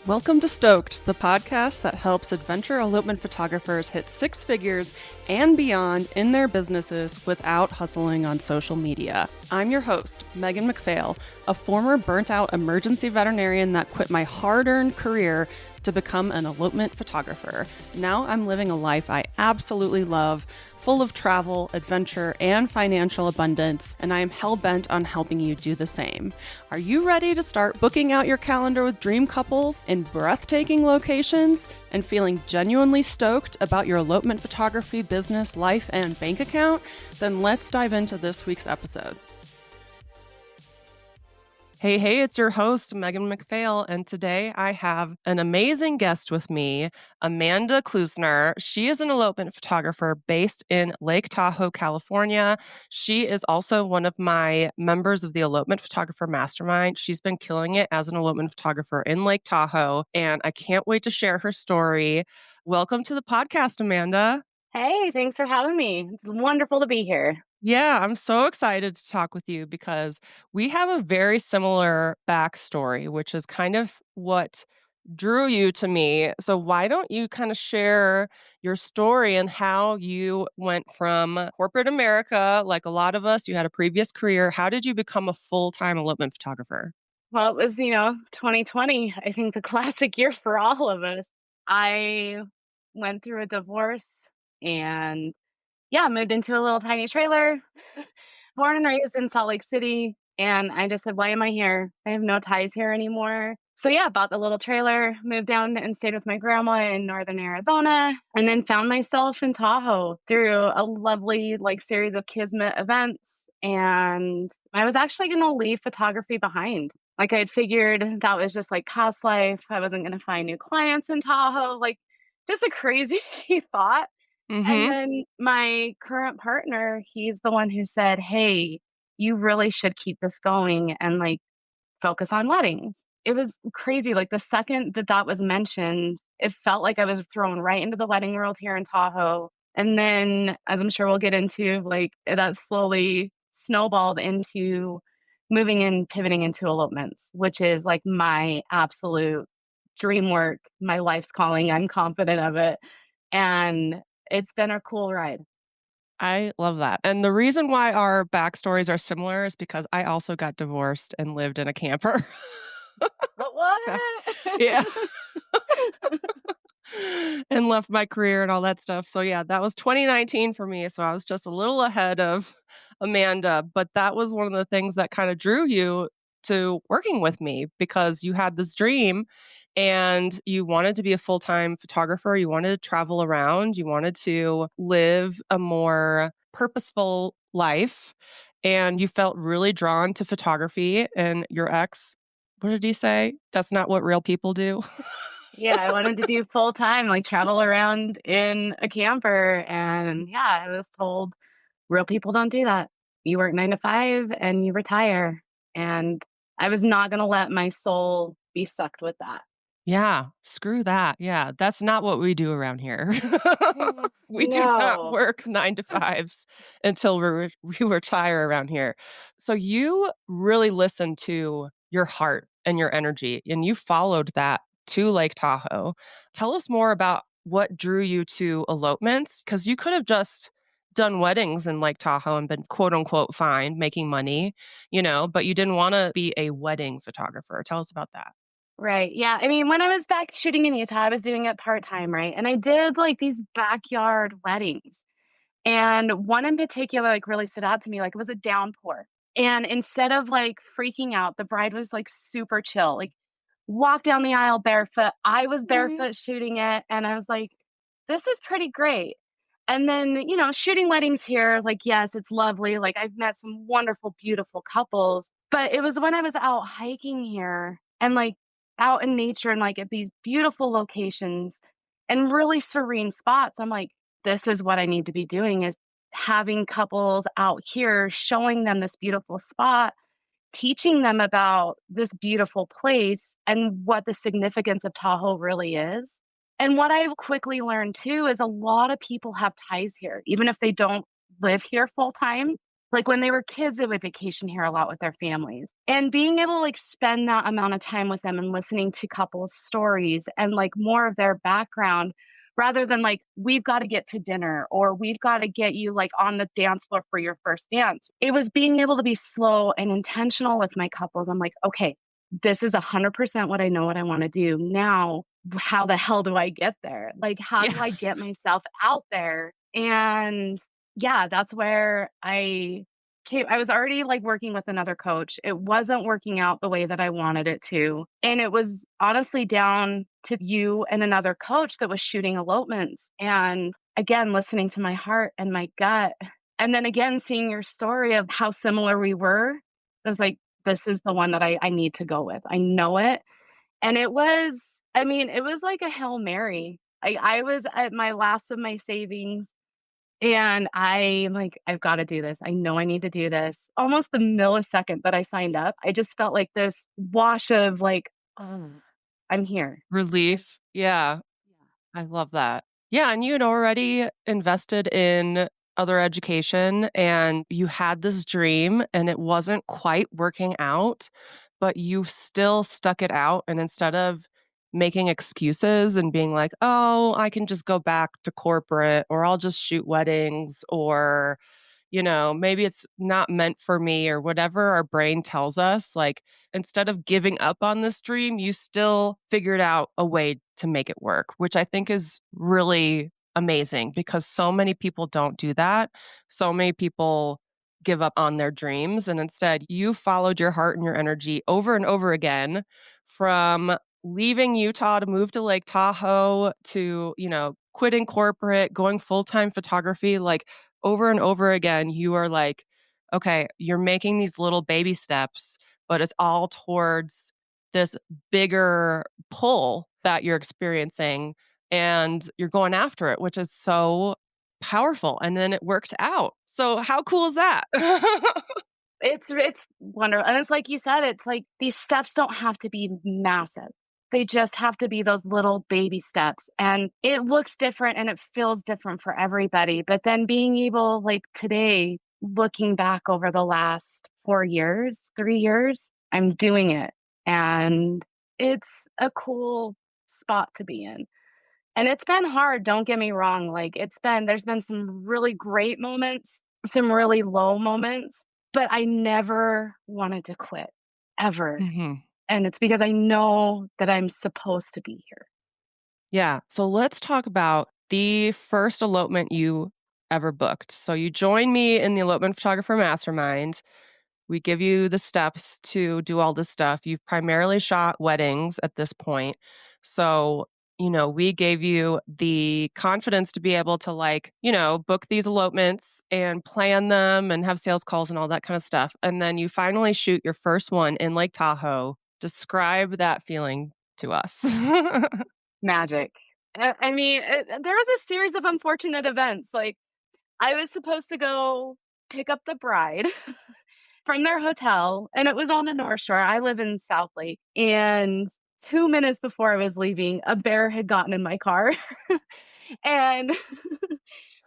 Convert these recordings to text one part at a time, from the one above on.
Welcome to Stoked, the podcast that helps adventure elopement photographers hit six figures and beyond in their businesses without hustling on social media. I'm your host, Megan McPhail, a former burnt-out emergency veterinarian that quit my hard-earned career to become an elopement photographer. Now I'm living a life I absolutely love, full of travel, adventure, and financial abundance, and I am hell-bent on helping you do the same. Are you ready to start booking out your calendar with dream couples in breathtaking locations and feeling genuinely stoked about your elopement photography business, life, and bank account? Then let's dive into this week's episode. Hey, it's your host, Megan McPhail, and today I have an amazing guest with me, Amanda Kluesner. She is an elopement photographer based in Lake Tahoe, California. She is also one of my members of the Elopement Photographer Mastermind. She's been killing it as an elopement photographer in Lake Tahoe, and I can't wait to share her story. Welcome to the podcast, Amanda. Hey, thanks for having me. It's wonderful to be here. Yeah, I'm so excited to talk with you because we have a very similar backstory, which is kind of what drew you to me. So, why don't you kind of share your story and how you went from corporate America, like a lot of us, you had a previous career. How did you become a full-time elopement photographer? Well, it was, 2020, I think the classic year for all of us. I went through a divorce and yeah, moved into a little tiny trailer, born and raised in Salt Lake City. And I just said, why am I here? I have no ties here anymore. So yeah, bought the little trailer, moved down and stayed with my grandma in northern Arizona, and then found myself in Tahoe through a lovely series of kismet events. And I was actually gonna leave photography behind. Like I had figured that was just like past life. I wasn't gonna find new clients in Tahoe. Like just a crazy thought. And Mm-hmm. then my current partner, he's the one who said, "Hey, you really should keep this going and, focus on weddings." It was crazy, like, the second that that was mentioned, it felt like I was thrown right into the wedding world here in Tahoe, and then, as I'm sure we'll get into, that slowly snowballed into moving and pivoting into elopements, which is, my absolute dream work, my life's calling, I'm confident of it, and it's been a cool ride. I love that. And the reason why our backstories are similar is because I also got divorced and lived in a camper. But Back what? yeah. And left my career and all that stuff. So, yeah, that was 2019 for me, so I was just a little ahead of Amanda, but that was one of the things that kinda drew you to working with me because you had this dream and you wanted to be a full-time photographer, you wanted to travel around, you wanted to live a more purposeful life, and you felt really drawn to photography, and your ex, what did he say? "That's not what real people do." Yeah, I wanted to do full time, travel around in a camper, and, yeah, I was told, "Real people don't do that. You work 9 to 5 and you retire," and I was not gonna let my soul be sucked with that. Yeah, screw that. Yeah, that's not what we do around here. We do not No. work 9 to 5s until we retire around here. So you really listened to your heart and your energy, and you followed that to Lake Tahoe. Tell us more about what drew you to elopements, because you could have just done weddings in Lake Tahoe and been quote unquote fine, making money, but you didn't wanna be a wedding photographer. Tell us about that. Right, yeah, I mean, when I was back shooting in Utah, I was doing it part-time, right, and I did, these backyard weddings. And one in particular, really stood out to me, it was a downpour. And instead of, freaking out, the bride was, super chill, walked down the aisle barefoot. I was Mhm. barefoot shooting it, and I was like, "This is pretty great." And then, shooting weddings here, yes, it's lovely, I've met some wonderful, beautiful couples, but it was when I was out hiking here and, out in nature and, at these beautiful locations and really serene spots, I'm like, this is what I need to be doing is having couples out here, showing them this beautiful spot, teaching them about this beautiful place and what the significance of Tahoe really is. And what I've quickly learned too is a lot of people have ties here, even if they don't live here full time. Like, when they were kids, they would vacation here a lot with their families, and being able to, like, spend that amount of time with them and listening to couples' stories and, like, more of their background rather than, like, "We've gotta get to dinner," or, "We've gotta get you, like, on the dance floor for your first dance." It was being able to be slow and intentional with my couples. I'm like, "Okay, this is 100% what I know what I wanna do. Now, how the hell do I get there? Like, how Yeah. do I get myself out there?" And yeah, that's where I was already, like, working with another coach. It wasn't working out the way that I wanted it to, and it was honestly down to you and another coach that was shooting elopements, and again, listening to my heart and my gut, and then again, seeing your story of how similar we were, I was like, "This is the one that I need to go with. I know it." And it was I mean, it was like a Hail Mary. I was at my last of my savings and I'm like, "I've gotta do this. I know I need to do this." Almost the millisecond that I signed up, I just felt like this wash of like, "Oh, I'm here." Relief. Yeah. Yeah. I love that. Yeah, and you had already invested in other education and you had this dream and it wasn't quite working out, but you still stuck it out. And instead of making excuses and being like, oh, I can just go back to corporate or I'll just shoot weddings or, maybe it's not meant for me or whatever our brain tells us, like, instead of giving up on this dream, you still figured out a way to make it work, which I think is really amazing because so many people don't do that. So many people give up on their dreams. And instead, you followed your heart and your energy over and over again from leaving Utah to move to Lake Tahoe to, quitting corporate, going full time photography. Like over and over again, you are like, okay, you're making these little baby steps but it's all towards this bigger pull that you're experiencing and you're going after it, which is so powerful. And then it worked out. So, how cool is that? It's wonderful, and it's like you said, it's like these steps don't have to be massive. They just have to be those little baby steps, and it looks different and it feels different for everybody, but then being able, like, today, looking back over the last 4 years, 3 years, I'm doing it, and it's a cool spot to be in. And it's been hard, don't get me wrong, like, there's been some really great moments, some really low moments, but I never wanted to quit, ever, Mhm. and it's because I know that I'm supposed to be here. Yeah. So, let's talk about the first elopement you ever booked. So, you joined me in the Elopement Photographer Mastermind. We give you the steps to do all this stuff. You've primarily shot weddings at this point. So, we gave you the confidence to be able to, like, book these elopements and plan them and have sales calls and all that kind of stuff. And then you finally shoot your first one in Lake Tahoe. Describe that feeling to us. Magic. I mean, there was a series of unfortunate events, like, I was supposed to go pick up the bride from their hotel, and it was on the North Shore. I live in South Lake, and 2 minutes before I was leaving, a bear had gotten in my car, and,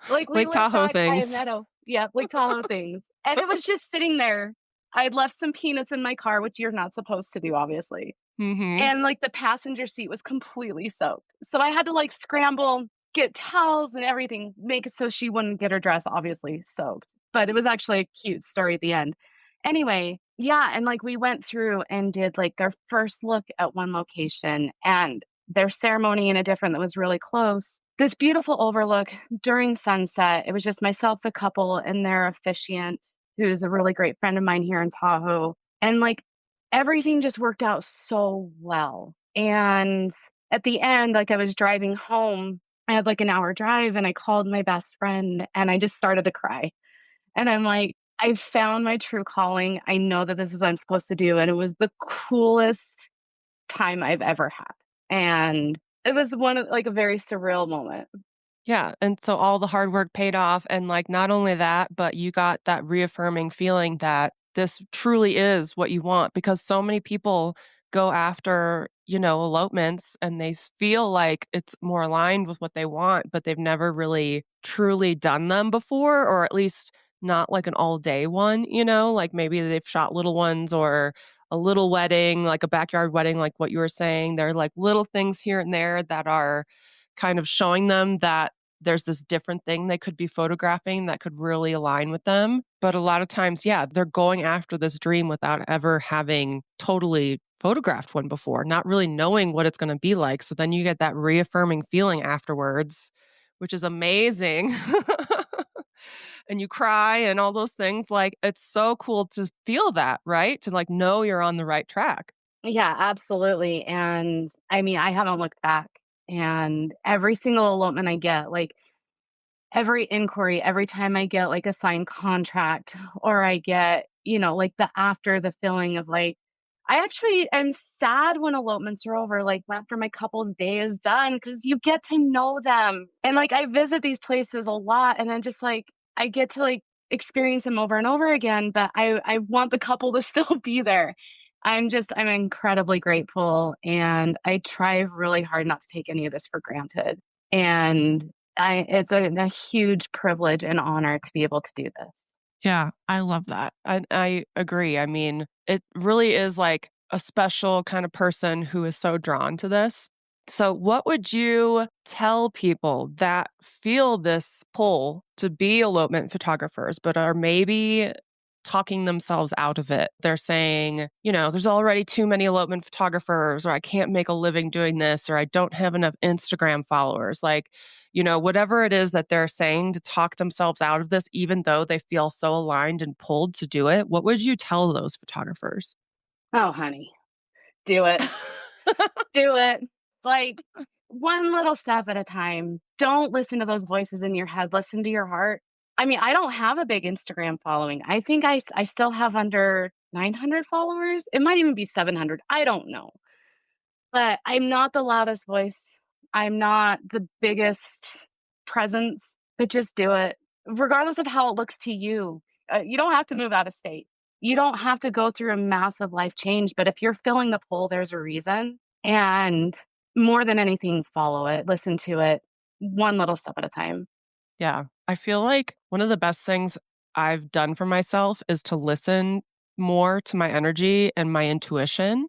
like, we Lake live Tahoe back by a things. meadow. Yeah, Lake Tahoe things, and it was just sitting there. I'd left some peanuts in my car, which you're not supposed to do, obviously, Mhm. and, like, the passenger seat was completely soaked. So I had to, like, scramble, get towels and everything, make it so she wouldn't get her dress obviously soaked. But it was actually a cute story at the end. Anyway, yeah, and, like, we went through and did, like, their first look at one location and their ceremony in a different that was really close. This beautiful overlook during sunset. It was just myself, the couple, and their officiant, who's a really great friend of mine here in Tahoe. And, like, everything just worked out so well, and at the end, like, I was driving home, I had, like, an hour drive, and I called my best friend, and I just started to cry, and I'm like, "I found my true calling, I know that this is what I'm supposed to do," and it was the coolest time I've ever had, and it was one of like, a very surreal moment. Yeah, and so all the hard work paid off, and, like, not only that, but you got that reaffirming feeling that this truly is what you want because so many people go after, elopements and they feel like it's more aligned with what they want, but they've never really truly done them before, or at least not like an all day one, like maybe they've shot little ones or a little wedding, like a backyard wedding, like what you were saying. There are like little things here and there that are kind of showing them that there's this different thing they could be photographing that could really align with them. But a lot of times, yeah, they're going after this dream without ever having totally photographed one before, not really knowing what it's going to be like. So then you get that reaffirming feeling afterwards, which is amazing. And you cry and all those things. Like, it's so cool to feel that, right? To like know you're on the right track. Yeah, absolutely, and I mean, I haven't looked back, and every single elopement I get, like, every inquiry, every time I get, like, a signed contract or I get, like, the after the feeling of, like I actually am sad when elopements are over, like, after my couple's day is done, because you get to know them, and, like, I visit these places a lot, and then just, like, I get to, like, experience them over and over again, but I want the couple to still be there. I'm incredibly grateful, and I try really hard not to take any of this for granted, and I it's a huge privilege and honor to be able to do this. Yeah, I love that. I agree. I mean, it really is like a special kind of person who is so drawn to this. So, what would you tell people that feel this pull to be elopement photographers, but are maybe talking themselves out of it? They're saying, there's already too many elopement photographers, or I can't make a living doing this, or I don't have enough Instagram followers. Like, whatever it is that they're saying to talk themselves out of this, even though they feel so aligned and pulled to do it, what would you tell those photographers? Oh, honey, do it. Do it. Like, one little step at a time. Don't listen to those voices in your head, listen to your heart. I mean, I don't have a big Instagram following. I think I still have under 900 followers. It might even be 700. I don't know. But I'm not the loudest voice. I'm not the biggest presence, but just do it, regardless of how it looks to you. You don't have to move out of state. You don't have to go through a massive life change, but if you're feeling the pull, there's a reason. And more than anything, follow it, listen to it, one little step at a time. Yeah. I feel like one of the best things I've done for myself is to listen more to my energy and my intuition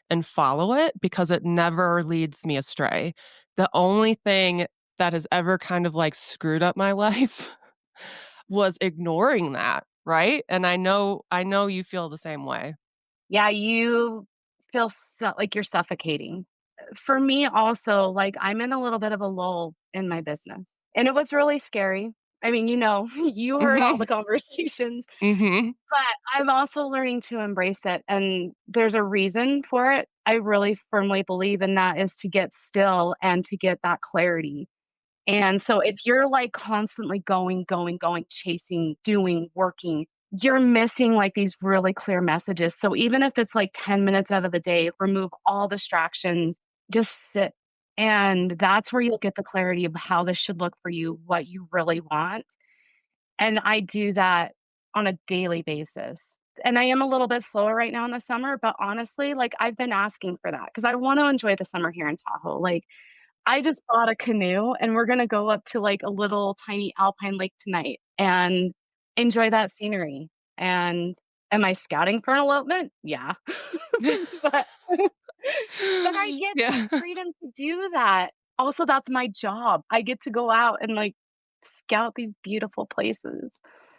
and follow it because it never leads me astray. The only thing that has ever kind of like screwed up my life was ignoring that, right? And I know you feel the same way. Yeah, you feel like you're suffocating. For me also, like, I'm in a little bit of a lull in my business, and it was really scary. I mean, you heard all Mhm. the conversations, Mhm. but I'm also learning to embrace it, and there's a reason for it. I really firmly believe, and that is to get still and to get that clarity. And so if you're, like, constantly going, going, going, chasing, doing, working, you're missing, like, these really clear messages. So even if it's, like, 10 minutes out of the day, remove all distractions, just sit, and that's where you'll get the clarity of how this should look for you, what you really want, and I do that on a daily basis. And I am a little bit slower right now in the summer, but honestly, like, I've been asking for that because I wanna enjoy the summer here in Tahoe. Like, I just bought a canoe, and we're gonna go up to, like, a little tiny alpine lake tonight and enjoy that scenery, and am I scouting for an elopement? Yeah. But but I get the Yeah. freedom to do that. Also, that's my job. I get to go out and, like, scout these beautiful places,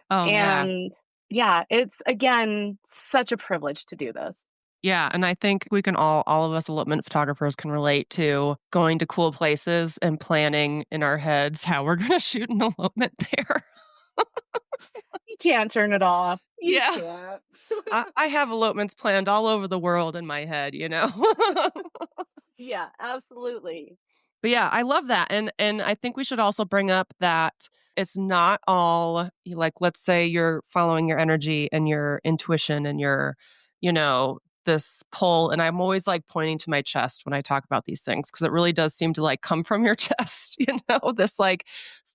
Oh, yeah. and yeah, it's, again, such a privilege to do this. Yeah, and I think we can all of us elopement photographers can relate to going to cool places and planning in our heads how we're gonna shoot an elopement there. You can't turn it off. You Yeah. can't. I have elopements planned all over the world in my head, you know? Yeah, absolutely. But yeah, I love that, and I think we should also bring up that it's not all like, let's say you're following your energy and your intuition and your, you know, this pull, and I'm always, like, pointing to my chest when I talk about these things because it really does seem to, like, come from your chest, this, like,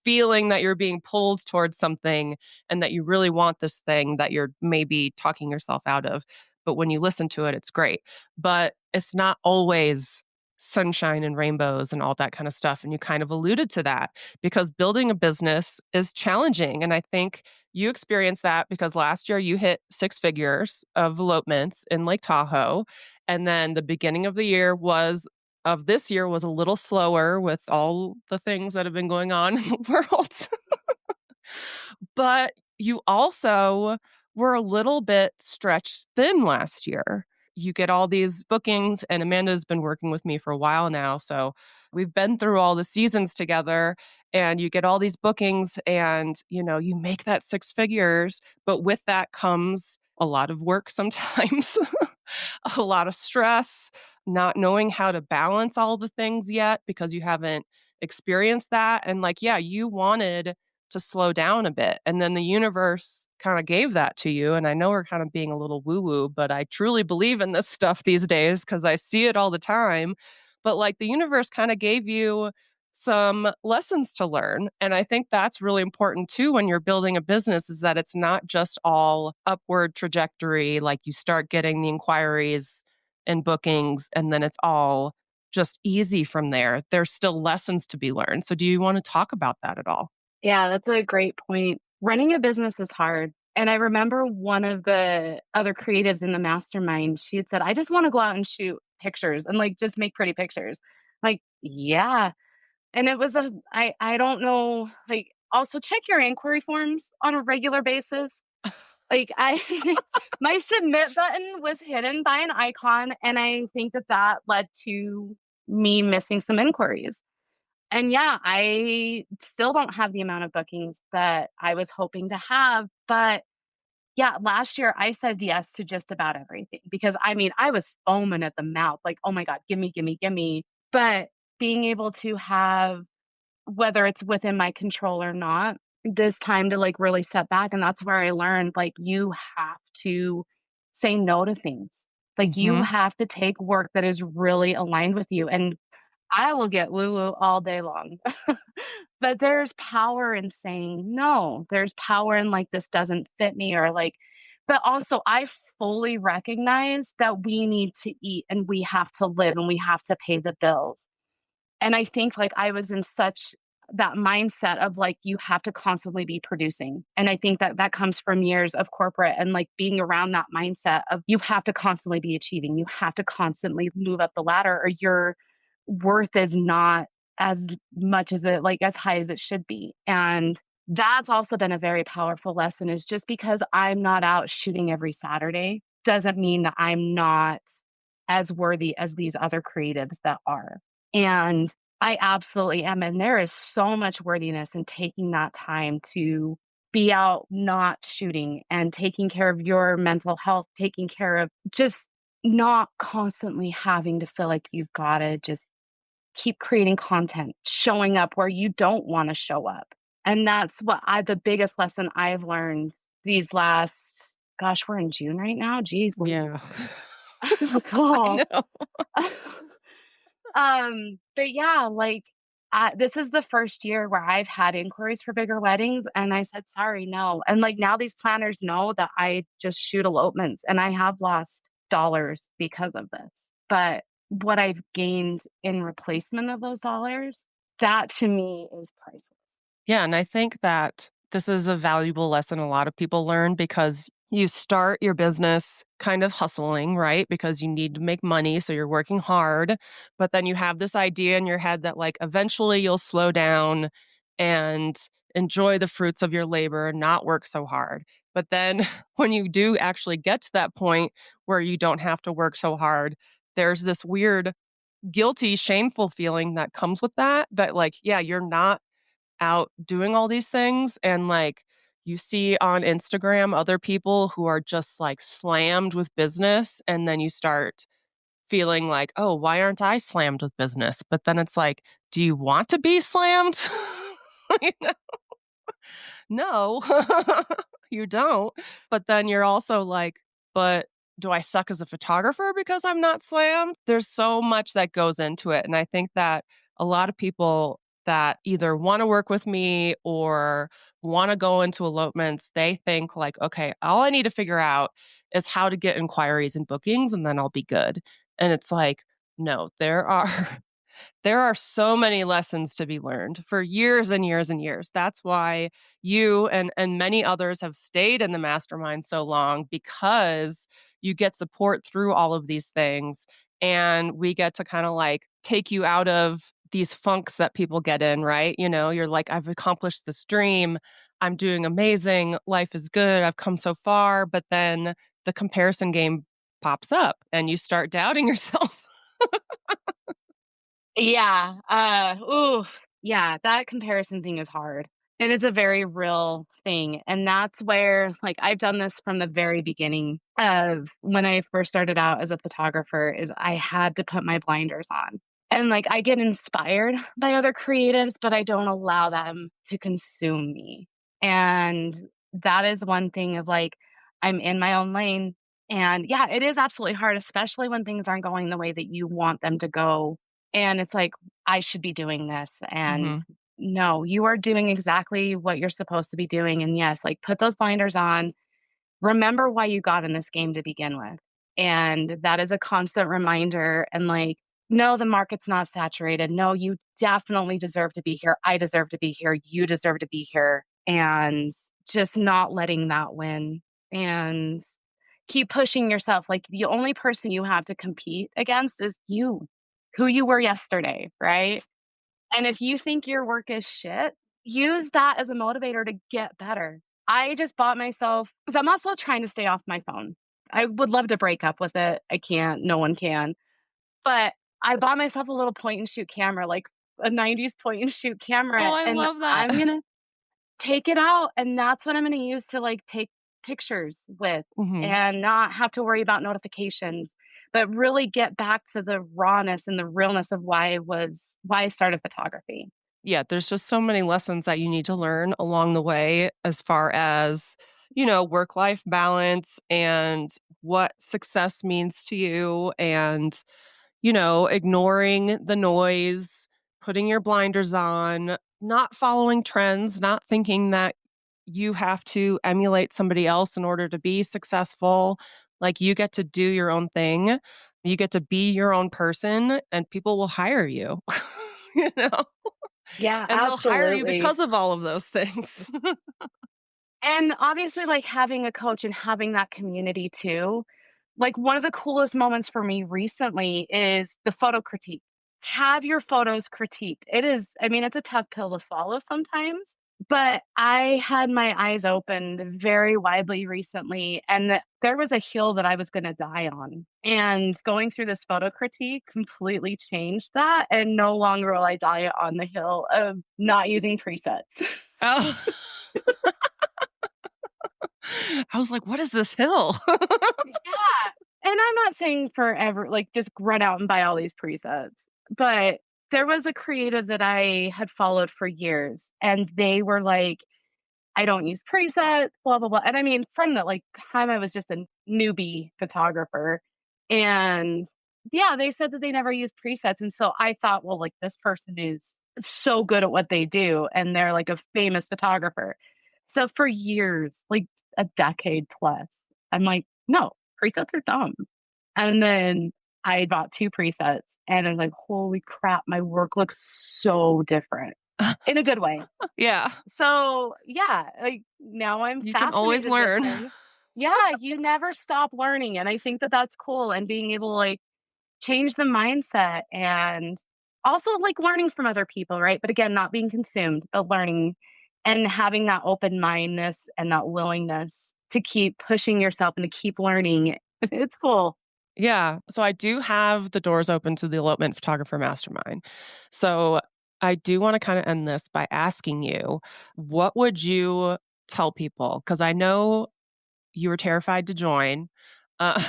feeling that you're being pulled towards something and that you really want this thing that you're maybe talking yourself out of, but when you listen to it, it's great. But it's not always sunshine and rainbows and all that kind of stuff. And you kind of alluded to that because building a business is challenging. And I think you experienced that because last year you hit six figures of elopements in Lake Tahoe. And then the beginning of this year was a little slower with all the things that have been going on in the world. But you also were a little bit stretched thin last year. You get all these bookings, and Amanda's been working with me for a while now. So we've been through all the seasons together, and you get all these bookings, and you make that six figures. But with that comes a lot of work sometimes, a lot of stress, not knowing how to balance all the things yet because you haven't experienced that. And yeah, you wanted to slow down a bit. And then the universe kind of gave that to you. And I know we're kind of being a little woo woo, but I truly believe in this stuff these days because I see it all the time. But the universe kind of gave you some lessons to learn. And I think that's really important too when you're building a business, is that it's not just all upward trajectory. Like you start getting the inquiries and bookings, and then it's all just easy from there. There's still lessons to be learned. So do you want to talk about that at all? Yeah, that's a great point. Running a business is hard. And I remember one of the other creatives in the mastermind, she had said, I just want to go out and shoot pictures and just make pretty pictures. Yeah. And it was I don't know, also check your inquiry forms on a regular basis. I my submit button was hidden by an icon, and I think that led to me missing some inquiries. And yeah, I still don't have the amount of bookings that I was hoping to have, but yeah, last year I said yes to just about everything because I was foaming at the mouth, like, "Oh my god, gimme, gimme, gimme." But being able to have, whether it's within my control or not, this time to really step back, and that's where I learned you have to say no to things. You Hmm. have to take work that is really aligned with you, and I will get woo woo all day long. But there's power in saying no. There's power in this doesn't fit me, or but also I fully recognize that we need to eat and we have to live and we have to pay the bills. And I think I was in such that mindset of you have to constantly be producing. And I think that comes from years of corporate and being around that mindset of you have to constantly be achieving. You have to constantly move up the ladder or your worth is not as much as as high as it should be. And that's also been a very powerful lesson, is just because I'm not out shooting every Saturday doesn't mean that I'm not as worthy as these other creatives that are. And I absolutely am, and there is so much worthiness in taking that time to be out not shooting and taking care of your mental health, taking care of just not constantly having to feel like you've gotta just keep creating content, showing up where you don't wanna show up. And that's what I the biggest lesson I've learned these last, gosh, we're in June right now? Geez Louise. Yeah. I Cool. know. But yeah, this is the first year where I've had inquiries for bigger weddings, and I said, "Sorry, no." And now these planners know that I just shoot elopements, and I have lost dollars because of this. But what I've gained in replacement of those dollars, that to me is priceless. Yeah, and I think that this is a valuable lesson a lot of people learn because you start your business kind of hustling, right? Because you need to make money, so you're working hard, but then you have this idea in your head that eventually you'll slow down and enjoy the fruits of your labor and not work so hard. But then when you do actually get to that point where you don't have to work so hard, there's this weird guilty, shameful feeling that comes with that yeah, you're not out doing all these things, and you see on Instagram other people who are just slammed with business, and then you start feeling "Oh, why aren't I slammed with business?" But then it's do you want to be slammed? You know? No, you don't. But then you're also but do I suck as a photographer because I'm not slammed? There's so much that goes into it. And I think that a lot of people that either want to work with me or want to go into elopements, they think okay, all I need to figure out is how to get inquiries and bookings and then I'll be good. And it's no, there are There are so many lessons to be learned for years and years and years. That's why you and many others have stayed in the mastermind so long because you get support through all of these things and we get to kind of like take you out of these funks that people get in, right? You know, you're like I've accomplished this dream. I'm doing amazing. Life is good. I've come so far, but then the comparison game pops up and you start doubting yourself. Yeah, ooh, yeah, that comparison thing is hard, and it's a very real thing, and that's where, like, I've done this from the very beginning of when I first started out as a photographer, is I had to put my blinders on, and, like, I get inspired by other creatives, but I don't allow them to consume me, and that is one thing of, like, I'm in my own lane, and, yeah, it is absolutely hard, especially when things aren't going the way that you want them to go and it's like, I should be doing this. And Mhm. no, you are doing exactly what you're supposed to be doing. And yes, like put those blinders on. Remember why you got in this game to begin with. And that is a constant reminder. And like, no, the market's not saturated. No, you definitely deserve to be here. I deserve to be here. You deserve to be here. And just not letting that win. And keep pushing yourself. Like the only person you have to compete against is you, who you were yesterday, right? And if you think your work is shit, use that as a motivator to get better. I just bought myself because I'm also trying to stay off my phone. I would love to break up with it. I can't, no one can. But I bought myself a little point and shoot camera, like a 90s point and shoot Oh, camera. I And love that. I'm going to take it out, and that's what I'm gonna use to, like, take pictures with Mhm. and not have to worry about notifications, but really get back to the rawness and the realness of why I started photography. Yeah, there's just so many lessons that you need to learn along the way as far as, you know, work-life balance and what success means to you and, you know, ignoring the noise, putting your blinders on, not following trends, not thinking that you have to emulate somebody else in order to be successful. Like you get to do your own thing. You get to be your own person and people will hire you. You know? Yeah, And they'll hire you absolutely. because of all of those things. And obviously, like, having a coach and having that community too, like, one of the coolest moments for me recently is the photo critique. Have your photos critiqued. It is I mean, it's a tough pill to swallow sometimes, but I had my eyes opened very widely recently, and that there was a hill that I was gonna die on, and going through this photo critique completely changed that, and no longer will I die on the hill of not using presets. Oh. I was like, "What is this hill?" Yeah, and I'm not saying forever, like, just run out and buy all these presets, but there was a creative that I had followed for years, and they were like, "I don't use presets, blah, blah, blah," and I mean, from the, like, time I was just a newbie photographer, and yeah, they said that they never used presets, and so I thought, well, like, this person is so good at what they do, and they're, like, a famous photographer. So for years, like, a decade plus, I'm like, "No, presets are dumb," and then I bought 2 presets, and I was like, "Holy crap, my work looks so different," in a good way. Yeah, So, yeah, like, now I'm you can always fascinated with learn. things. Yeah, you never stop learning, and I think that that's cool, and being able to, like, change the mindset and also, like, learning from other people, right? But again, not being consumed, but learning and having that open-mindedness and that willingness to keep pushing yourself and to keep learning. It's cool. Yeah, so I do have the doors open to the Elopement Photographer Mastermind. So, I do wanna kinda end this by asking you, what would you tell people? Because I know you were terrified to join, uh,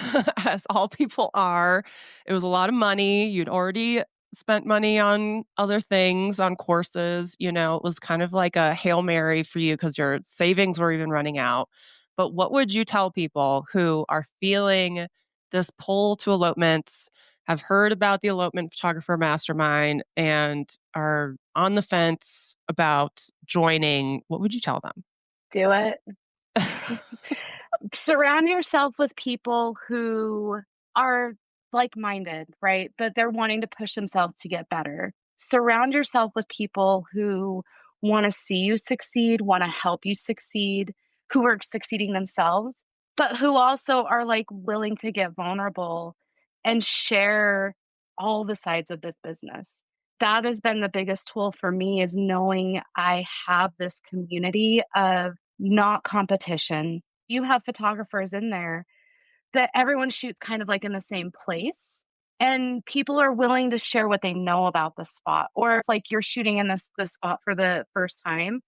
as all people are. It was a lot of money. You'd already spent money on other things, on courses, you know, it was kind of like a Hail Mary for you because your savings were even running out. But what would you tell people who are feeling this pull to elopements, have heard about the Elopement Photographer Mastermind, and are on the fence about joining? What would you tell them? Do it. Surround yourself with people who are like-minded, right? But they're wanting to push themselves to get better. Surround yourself with people who wanna see you succeed, wanna help you succeed, who are succeeding themselves, but who also are, like, willing to get vulnerable and share all the sides of this business. That has been the biggest tool for me is knowing I have this community of not competition. You have photographers in there that everyone shoots kind of like in the same place, and people are willing to share what they know about the spot. Or if, like, you're shooting in this spot for the first time,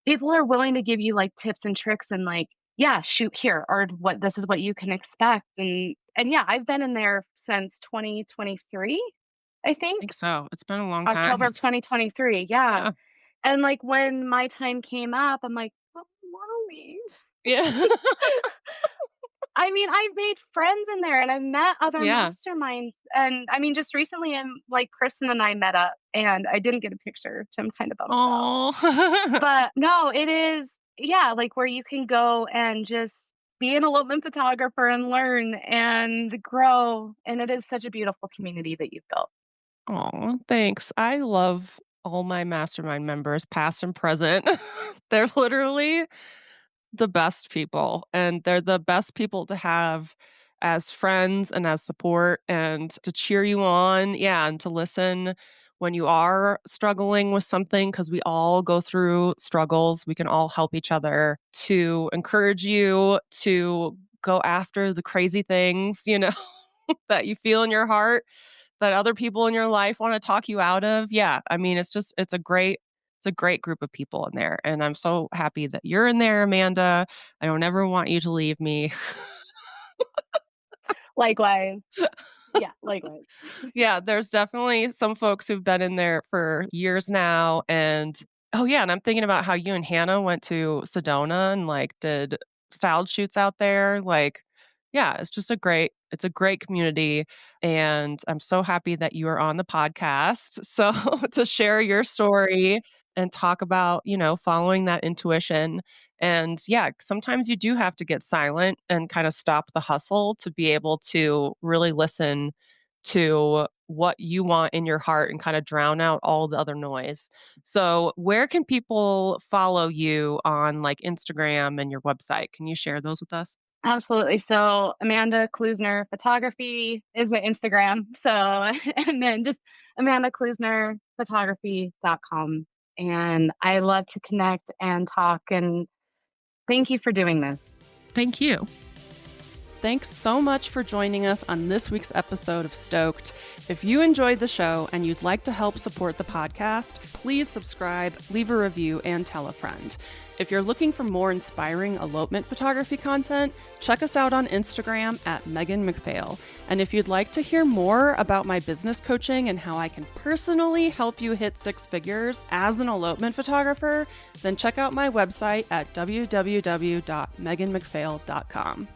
people are willing to give you, like, tips and tricks and, like, "Yeah, shoot here," or "What this is what you can expect," and yeah, I've been in there since 2023, I I think, think so. It's been a long October time. of 2023, yeah, Yeah. and, like, when my time came up, I'm like, "I wanna leave." Yeah. I mean, I've made friends in there and I've met other Yeah. masterminds, and, I mean, just recently, like, Kristen and I met up, and I didn't get a picture, which I'm kind of bummed about. Oh. But, no, it is yeah, like, where you can go and just be an elopement photographer and learn and grow, and it is such a beautiful community that you've built. Aw, thanks. I love all my mastermind members, past and present. They're literally the best people, and they're the best people to have as friends and as support and to cheer you on. Yeah, and to listen when you are struggling with something because we all go through struggles. We can all help each other to encourage you to go after the crazy things, that you feel in your heart that other people in your life wanna talk you out of. Yeah, I mean, it's a great group of people in there, and I'm so happy that you're in there, Amanda. I don't ever want you to leave me. Likewise. Yeah, likewise. Yeah, there's definitely some folks who've been in there for years now, and oh, yeah, and I'm thinking about how you and Hannah went to Sedona and, like, did styled shoots out there, like, yeah, it's a great community, and I'm so happy that you are on the podcast, so to share your story and talk about, following that intuition, and, yeah, sometimes you do have to get silent and kinda stop the hustle to be able to really listen to what you want in your heart and kind of drown out all the other noise. So, where can people follow you on like Instagram and your website? Can you share those with us? Absolutely. So Amanda Kluesner Photography is the Instagram. So and then just Amanda Kluesner Photography.com. And I love to connect and talk and thank you for doing this. Thank you. Thanks so much for joining us on this week's episode of Stoked. If you enjoyed the show and you'd like to help support the podcast, please subscribe, leave a review, and tell a friend. If you're looking for more inspiring elopement photography content, check us out on Instagram at Megan McPhail. And if you'd like to hear more about my business coaching and how I can personally help you hit six figures as an elopement photographer, then check out my website at www.meganmcphail.com.